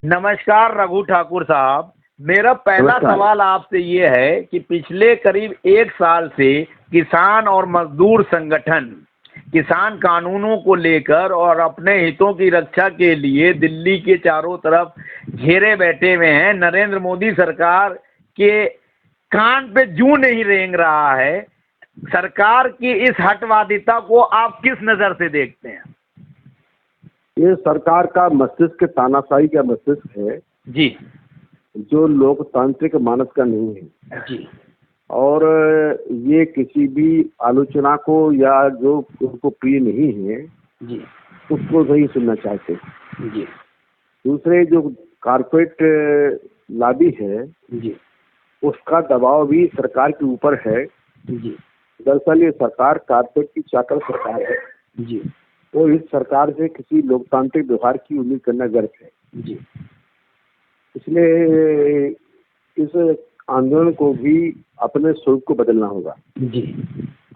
नमस्कार रघु ठाकुर साहब। मेरा पहला नमस्कार। सवाल आपसे ये है कि पिछले करीब 1 साल से किसान और मजदूर संगठन किसान कानूनों को लेकर और अपने हितों की रक्षा के लिए दिल्ली के चारों तरफ घेरे बैठे हुए हैं। नरेंद्र मोदी सरकार के कान पे जूं नहीं रेंग रहा है। सरकार की इस हटवादिता को आप किस नजर से देखते हैं? ये सरकार का मस्तिष्क तानाशाही का मस्तिष्क है, जी जो लोकतांत्रिक मानस का नहीं है। जी और ये किसी भी आलोचना को या जो उनको प्रिय नहीं है जी उसको नहीं सुनना चाहते। जी दूसरे जो कारपोरेट लॉबी है जी उसका दबाव भी सरकार के ऊपर है। जी दरअसल ये सरकार कारपोरेट की चाकर सरकार है। जी तो इस सरकार से किसी लोकतांत्रिक व्यवहार की उम्मीद करना व्यर्थ है। जी इसलिए इस आंदोलन को भी अपने स्वरूप को बदलना होगा। जी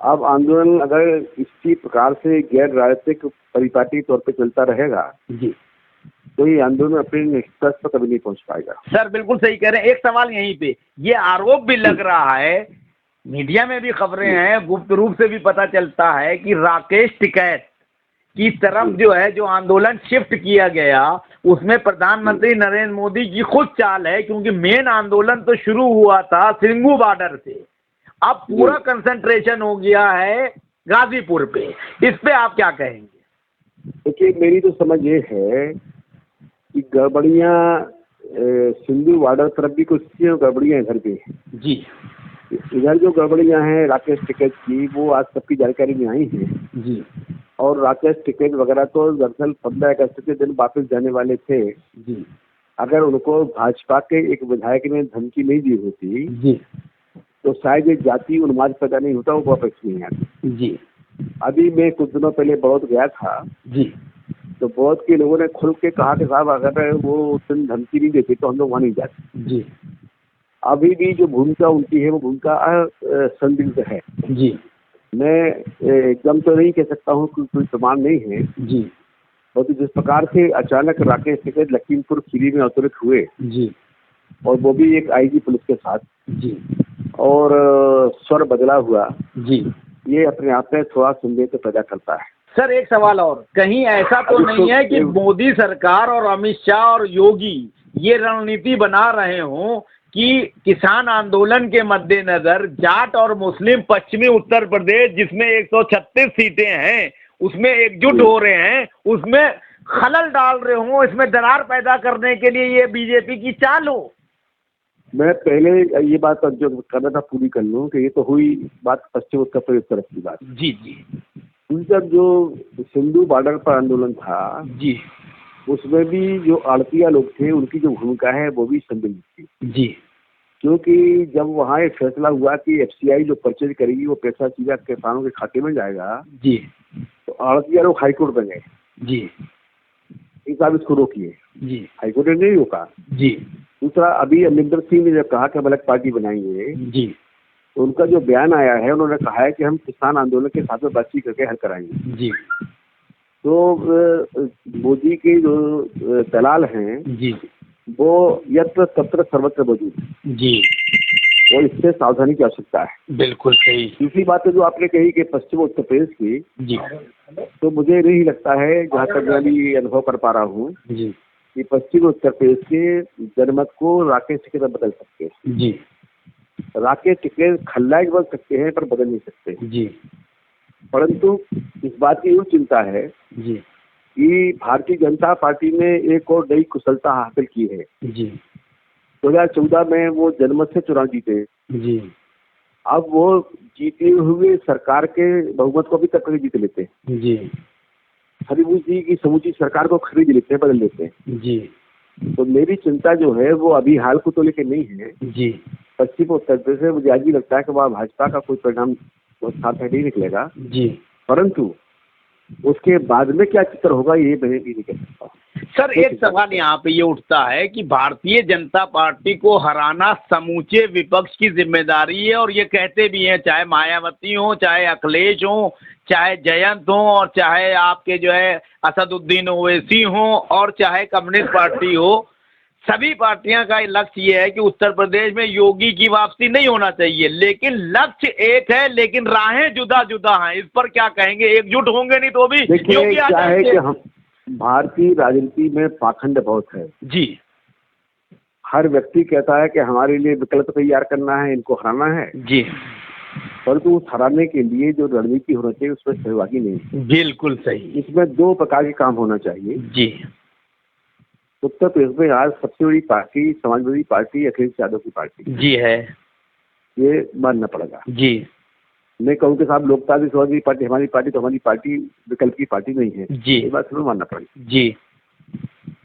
अब आंदोलन अगर इसी प्रकार से गैर राजनीतिक परिपाटी तौर पे चलता रहेगा जी तो ये आंदोलन अपने निष्कर्ष पर कभी नहीं पहुंच पाएगा। सर बिल्कुल सही कह रहे हैं। एक सवाल यहीं पे ये आरोप भी लग रहा है, मीडिया में भी खबरें हैं, गुप्त रूप से भी पता चलता है कि राकेश टिकैत की तरफ जो है जो आंदोलन शिफ्ट किया गया उसमें प्रधानमंत्री नरेंद्र मोदी की खुद चाल है, क्योंकि मेन आंदोलन तो शुरू हुआ था सिंघू बॉर्डर से। अब पूरा कंसंट्रेशन हो गया है गाजीपुर पे। इस पे आप क्या कहेंगे? देखिए, मेरी तो समझ ये है कि गड़बड़ियाँ सिंधु बॉर्डर तरफ भी कुछ थी और गड़बड़ियाँ इधर भी हैं। जी इधर जो गड़बड़ियाँ हैं राकेश टिकैत की, वो आज सबकी जानकारी में आई हैं। जी और राकेश टिकैत वगैरह तो दरअसल 15 अगस्त के दिन वापस जाने वाले थे। जी अगर उनको भाजपा के एक विधायक ने धमकी नहीं दी होती जी तो शायद ये जाति उन्माद पैदा नहीं होता, वो वापस नहीं आती। जी अभी मैं कुछ दिनों पहले बौद्ध गया था, जी तो बौद्ध के लोगों ने खुल के कहा कि साहब अगर वो उस दिन धमकी नहीं देते तो हम लोग वहाँ नहीं जाते। जी अभी भी जो भूमिका उनकी है वो भूमिका संदिग्ध है। जी मैं एकदम तो नहीं कह सकता हूँ कि कोई प्रमाण नहीं है। जी और जिस प्रकार से अचानक राकेश टिकैत लखीमपुर खीरी में अवतरित हुए, जी और वो भी एक आईजी पुलिस के साथ, जी और स्वर बदला हुआ, जी ये अपने आप में थोड़ा संदेह तो पैदा करता है। सर एक सवाल और, कहीं ऐसा तो नहीं है कि मोदी सरकार और अमित शाह और योगी ये रणनीति बना रहे हों कि किसान आंदोलन के मद्देनजर जाट और मुस्लिम पश्चिमी उत्तर प्रदेश जिसमें 136 सीटें हैं उसमें एकजुट हो रहे हैं, उसमें खलल डाल रहे हों, इसमें दरार पैदा करने के लिए ये बीजेपी की चाल हो? मैं पहले ये बात जो करना था पूरी कर लूँ कि ये तो हुई बात पश्चिम उत्तर प्रदेश तरफ की बात। जी जी जब जो सिंधु बॉर्डर पर आंदोलन था जी उसमें भी जो आड़तिया लोग थे उनकी जो भूमिका है वो भी संदिग्ध थी। जी क्योंकि जब वहाँ एक फैसला हुआ कि एफसीआई जो परचेज करेगी वो पैसा सीधा किसानों के खाते में जाएगा, जी तो आड़तिया लोग हाईकोर्ट में गए। जी साहब इसको रोकिए, जी हाईकोर्ट ने नहीं रोका। जी दूसरा, अभी अमरिंदर सिंह ने जब कहा कि हम अलग पार्टी बनाएंगे, जी तो उनका जो बयान आया है उन्होंने कहा है कि हम किसान आंदोलन के साथ में बातचीत करके हल कराएंगे। जी तो मोदी के जो दलाल हैं जी वो यत्र तत्र सर्वत्र मौजूद, जी और इससे सावधानी की आवश्यकता है। बिल्कुल सही। दूसरी बात है जो आपने कही कि पश्चिम उत्तर प्रदेश की, जी तो मुझे नहीं लगता है, जहाँ तक मैं भी अनुभव कर पा रहा हूँ, जी कि पश्चिम उत्तर प्रदेश के जनमत को राकेश टिकैत बदल सकते हैं। जी राकेश टिकैत खलनायक बन सकते हैं पर बदल नहीं सकते। जी परंतु इस बात की यूँ चिंता है जी कि भारतीय जनता पार्टी ने एक और नई कुशलता हासिल की है। जी 2014 में वो जनमत से चुनाव जीते। जी अब वो जीते हुए सरकार के बहुमत को भी तक जीत लेते हैं। जी हरिवंश जी की समूची सरकार को खरीद लेते हैं, बदल लेते हैं। जी तो मेरी चिंता जो है वो अभी हाल को तो लेके नहीं है। जी पश्चिम उत्तर प्रदेश से मुझे आज भी लगता है कि वहाँ भाजपा का कोई परिणाम बहुत साथ नहीं निकलेगा, जी परंतु उसके बाद में क्या चित्र होगा ये मैं भी नहीं कह सकता। सर एक सवाल यहाँ पे ये उठता है कि भारतीय जनता पार्टी को हराना समूचे विपक्ष की जिम्मेदारी है, और ये कहते भी हैं, चाहे मायावती हो, चाहे अखिलेश हो, चाहे जयंत हो, और चाहे आपके जो है असदुद्दीन ओवैसी हो, और चाहे कम्युनिस्ट पार्टी हो, सभी पार्टियां का लक्ष्य ये है कि उत्तर प्रदेश में योगी की वापसी नहीं होना चाहिए, लेकिन लक्ष्य एक है, लेकिन राहें जुदा जुदा हैं। इस पर क्या कहेंगे? एकजुट होंगे नहीं तो भी देखिए योगी आ क्या है जाएंगे। कि हम भारतीय राजनीति में पाखंड बहुत है। जी हर व्यक्ति कहता है कि हमारे लिए विकल्प तैयार करना है, इनको हराना है, जी, परंतु उस हराने के लिए जो रणनीति होना चाहिए उसमें सहभागी नहीं है। बिल्कुल सही। इसमें दो प्रकार के काम होना चाहिए। जी उत्तर प्रदेश में आज सबसे बड़ी पार्टी समाजवादी पार्टी अखिलेश यादव की पार्टी जी है। ये मानना पड़ेगा। जी मैं कहूँ कि साहब लोकतांत्रिक समाजवादी पार्टी हमारी पार्टी, तो हमारी पार्टी विकल्प की पार्टी नहीं है। जी ये बात हमें मानना पड़ेगा। जी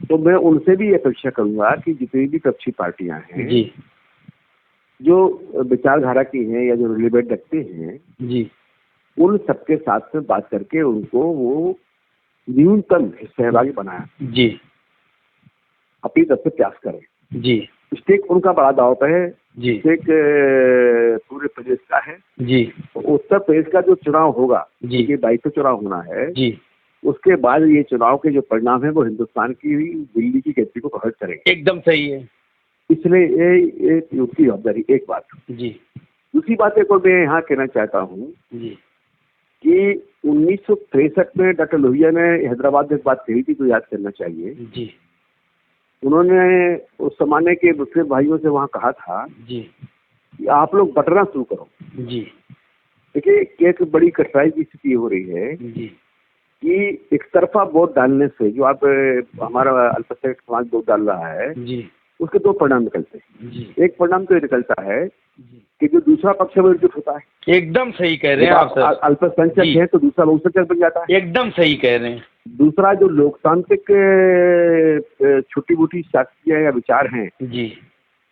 तो मैं उनसे भी अपेक्षा करूंगा कि जितनी भी विपक्षी पार्टियां हैं जी जो विचारधारा की हैं या जो रिलेवेंट रखते हैं, जी उन सबके साथ में बात करके उनको वो न्यूनतम सहभागी बनाया, जी अपनी तरफ से प्रयास करें। जी स्टेक उनका बड़ा दाव पे है, जी स्टेक पूरे प्रदेश का है। जी तो उत्तर प्रदेश का जो चुनाव होगा, जी ये 22 चुनाव होना है, जी, उसके बाद ये चुनाव के जो परिणाम है वो हिंदुस्तान की दिल्ली की गति को प्रभावित करेंगे। एकदम सही है। इसलिए ये उसकी जवाबदारी। एक बात। जी दूसरी बात एक और मैं यहाँ कहना चाहता हूँ जी कि 1963 में डॉक्टर लोहिया ने हैदराबाद में एक बात कही थी, तो याद करना चाहिए। जी उन्होंने उस जमाने के मुस्लिम भाइयों से वहाँ कहा था जी कि आप लोग बंटना शुरू करो। जी देखिए एक बड़ी कठिनाई की स्थिति हो रही है जी कि एक तरफा वोट डालने से जो आप हमारा अल्पसंख्यक समाज वोट डाल रहा है, जी उसके दो परिणाम निकलते हैं। जी एक परिणाम तो ये निकलता है जी, कि जो दूसरा पक्ष है वो एकजुट होता है। एकदम सही कह रहे हैं आप सर। अल्पसंख्यक जी। है तो दूसरा बहुसंख्यक बन जाता है। एकदम सही कह रहे हैं। दूसरा जो लोकतांत्रिक छोटी मोटी शक्तियाँ या विचार हैं जी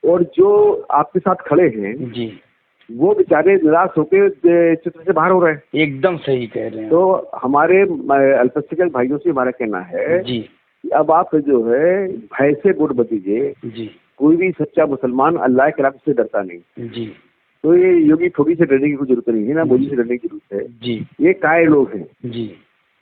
और जो आपके साथ खड़े हैं, जी, वो बेचारे निराश होकर चित्र से बाहर हो रहे हैं। एकदम सही कह रहे हैं। तो हमारे अल्पसंख्यक भाइयों से हमारा कहना है जी कि अब आप जो है भय से वोट मत दीजिए। जी कोई भी सच्चा मुसलमान अल्लाह के अलावा से डरता नहीं। जी तो ये योगी ठोगी से डरने की कोई जरूरत नहीं है, ना मोदी से डरने की जरूरत है। जी ये काय लोग हैं, जी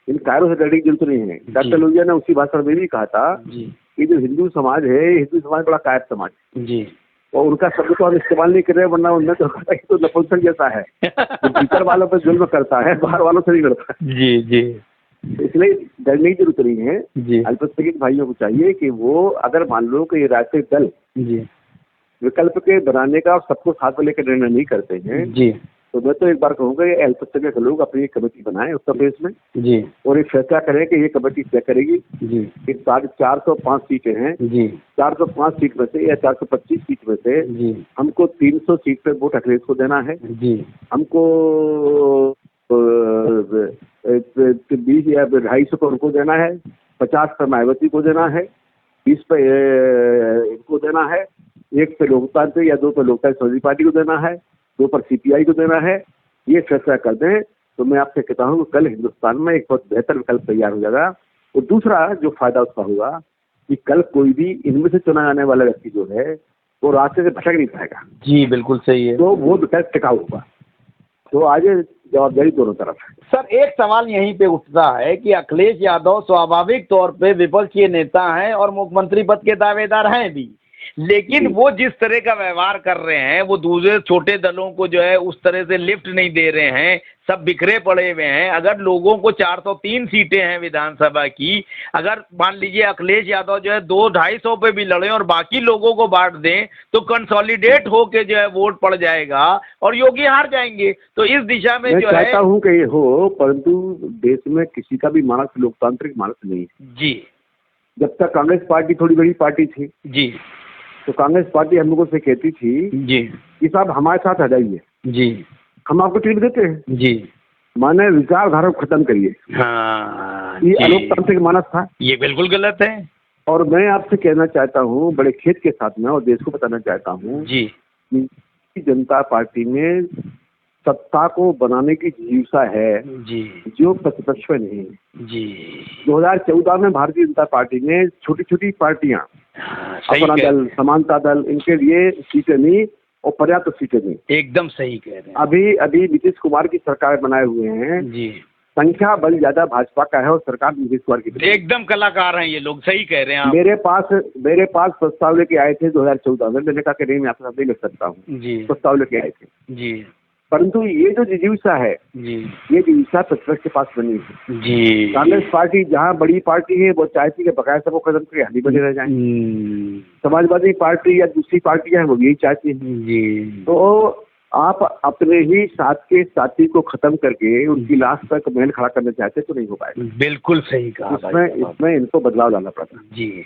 इन कायरों से डरने की जरूरत नहीं है। डॉक्टर लोहिया ने उसी भाषण में भी कहा था जी कि जो हिंदू समाज है, हिंदू समाज बड़ा कायर समाज है जी और उनका शब्द तो हम इस्तेमाल नहीं कर रहे, वरना उनने तो कहा कि तो नपुंसक जैसा है, जो भीतर वालों पर जुल्म करता है, बाहर वालों से नहीं करता। जी जी इसलिए डरने की जरूरत नहीं है। जी अल्पसंख्यक भाइयों को चाहिए कि वो अगर मान लो कि ये राजनीतिक दल जी विकल्प के बनाने का और सबको साथ में लेकर निर्णय नहीं करते हैं, जी तो मैं तो एक बार कहूँगा ये अल्पसंख्यक लोग अपनी एक कमेटी बनाएं उत्तर प्रदेश में जी और एक फैसला करें कि ये कमेटी तय करेगी जी कि 405 सीटें हैं, जी 405 सीट में से या 425 सीट में से जी हमको 300 सीट पे वोट अखिलेश को देना है, जी हमको 20 या 250 को उनको देना है, 50 पे मायावती को देना है, 20 पे इनको देना है, 1 पे लोकतांत्रिक या 2 पे लोकतांत्रिक समाजवादी पार्टी को देना है, 2 पर सीपीआई को देना है। ये फैसला कर दें तो मैं आपसे कहता हूँ कल हिंदुस्तान में एक बहुत बेहतर विकल्प तैयार हो जाएगा। और दूसरा जो फायदा उसका होगा कि कल कोई भी इनमें से चुना जाने वाला व्यक्ति जो है वो रास्ते से भटक नहीं पाएगा। जी बिल्कुल सही है। तो वो विकल्प टिकाऊ होगा। तो आज जवाबदारी दोनों तरफ है। सर एक सवाल यहीं पे उठता है कि अखिलेश यादव स्वाभाविक तौर पे विपक्षी नेता हैं और मुख्यमंत्री पद के दावेदार हैं भी, लेकिन वो जिस तरह का व्यवहार कर रहे हैं वो दूसरे छोटे दलों को जो है उस तरह से लिफ्ट नहीं दे रहे हैं, सब बिखरे पड़े हुए हैं। अगर लोगों को 403 सीटें हैं विधानसभा की, अगर मान लीजिए अखिलेश यादव जो है 200-250 पे भी लड़े और बाकी लोगों को बांट दें तो कंसोलिडेट होके जो है वोट पड़ जाएगा और योगी हार जाएंगे। तो इस दिशा में मैं जो है चाहता हूँ कि ये हो, परंतु देश में किसी का भी मानस लोकतांत्रिक मानस नहीं है। जी जब तक कांग्रेस पार्टी थोड़ी बड़ी पार्टी थी जी तो कांग्रेस पार्टी हम लोगों से कहती थी जी कि साहब हमारे साथ आ जाइए, जी हम आपको टिकट देते हैं। जी माने विचारधारा को खत्म करिए। हाँ ये जी, अलोकतांत्रिक मानस था ये बिल्कुल गलत है। और मैं आपसे कहना चाहता हूँ बड़े खेद के साथ में और देश को बताना चाहता हूँ जी कि जनता पार्टी में सत्ता को बनाने की जिज्ञासा है जी जो प्रतिपक्ष में नहीं है। जी 2014 में भारतीय जनता पार्टी ने छोटी छोटी पार्टियां, हाँ, सही अपना कह दल, समानता दल, इनके लिए सीटें नहीं और पर्याप्त सीटें नहीं। एकदम सही कह रहे हैं। अभी नीतीश कुमार की सरकार बनाए हुए हैं, जी संख्या बल ज्यादा भाजपा का है और सरकार नीतीश कुमार की। एकदम कलाकार हैं ये लोग, सही कह रहे हैं आप। मेरे पास प्रस्ताव लेके आए थे 2014 में, मैंने कहा कि नहीं मैं आपके साथ नहीं लग सकता हूँ जी प्रस्ताव लेके आए थे जी। परंतु ये जो जिजीविषा है जी ये जिजीविषा प्रतिपक्ष के पास बनी है। जी। कांग्रेस पार्टी जहाँ बड़ी पार्टी है वो चाहती है बकाया सबको खत्म करके हाली बने रह जाए। समाजवादी पार्टी या दूसरी पार्टियां हैं वो यही चाहती है। जी। तो आप अपने ही साथ के साथी को खत्म करके उनकी लाश तक महल खड़ा करना चाहते तो नहीं हो पाएगा। बिल्कुल सही कहा। इसमें इनको बदलाव लाना पड़ता है। जी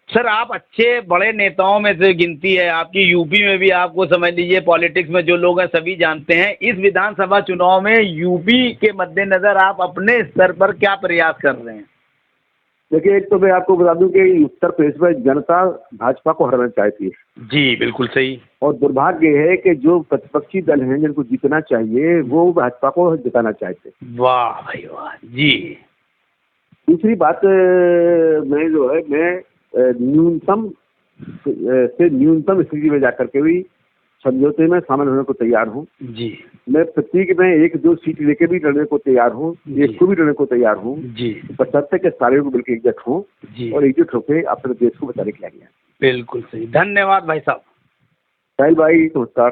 सर, आप अच्छे बड़े नेताओं में से गिनती है आपकी। यूपी में भी आपको समझ लीजिए पॉलिटिक्स में जो लोग हैं सभी जानते हैं। इस विधानसभा चुनाव में यूपी के मद्देनजर आप अपने स्तर पर क्या प्रयास कर रहे हैं? देखिए, एक तो मैं आपको बता दूं कि उत्तर प्रदेश में जनता भाजपा को हराना चाहती है। जी बिल्कुल सही। और दुर्भाग्य है कि जो प्रतिपक्षी दल हैं जिनको जीतना चाहिए वो भाजपा को जिताना चाहते हैं। वाह भाई वाह जी। दूसरी बात मैं जो है मैं न्यूनतम से न्यूनतम स्थिति में जाकर के भी समझौते में शामिल होने को तैयार हूँ। जी। मैं प्रत्येक में 1-2 सीट लेके भी लड़ने को तैयार हूँ, एक को भी लड़ने को तैयार हूँ जी। बशर्ते के सारे को मिलकर एकजुट हों और एकजुट होकर अपने देश को बचाने के लिए। बिल्कुल सही। धन्यवाद भाई साहब। साहिल भाई नमस्कार।